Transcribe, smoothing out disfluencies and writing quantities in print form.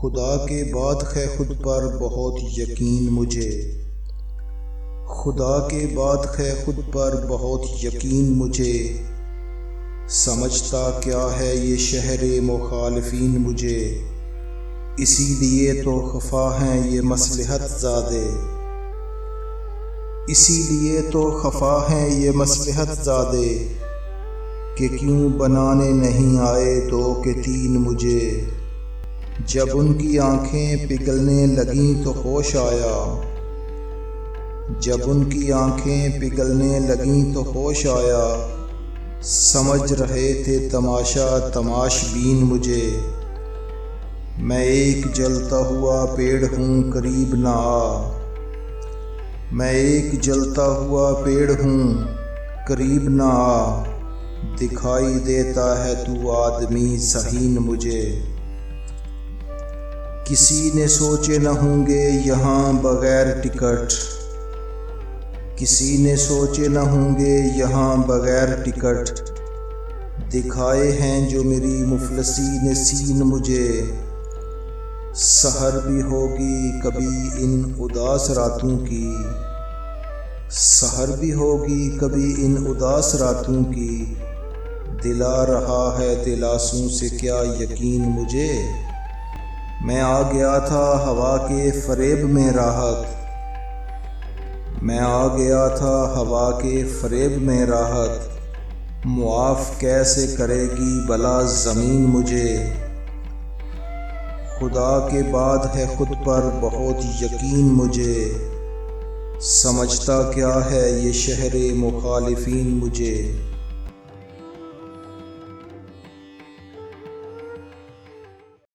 خدا کے بعد ہے خود پر بہت یقین مجھے، خدا کے بعد ہے خود پر بہت یقین مجھے، سمجھتا کیا ہے یہ شہر مخالفین مجھے، اسی لیے تو خفا ہیں یہ مصلحت زادے، اسی لیے تو خفا ہیں یہ مصلحت زادے، کہ کیوں بنانے نہیں آئے دو کہ تین مجھے، جب ان کی آنکھیں پگھلنے لگیں تو ہوش آیا، جب ان کی آنکھیں پگھلنے لگیں تو ہوش آیا، سمجھ رہے تھے تماشا تماش بین مجھے، میں ایک جلتا ہوا پیڑ ہوں قریب نہ آ، میں ایک جلتا ہوا پیڑ ہوں قریب نہ آ، دکھائی دیتا ہے تو آدمی صحین مجھے، کسی نے سوچے نہ ہوں گے یہاں بغیر ٹکٹ، کسی نے سوچے نہ ہوں گے یہاں بغیر ٹکٹ، دکھائے ہیں جو میری مفلسی نے سین مجھے، سحر بھی ہوگی کبھی ان اداس راتوں کی، سحر بھی ہوگی کبھی ان اداس راتوں کی، دلا رہا ہے دلاسوں سے کیا یقین مجھے، میں آ گیا تھا ہوا کے فریب میں راحت، میں آ گیا تھا ہوا کے فریب میں راحت، معاف کیسے کرے گی بھلا زمین مجھے، خدا کے بعد ہے خود پر بہت یقین مجھے، سمجھتا کیا ہے یہ شہر مخالفین مجھے۔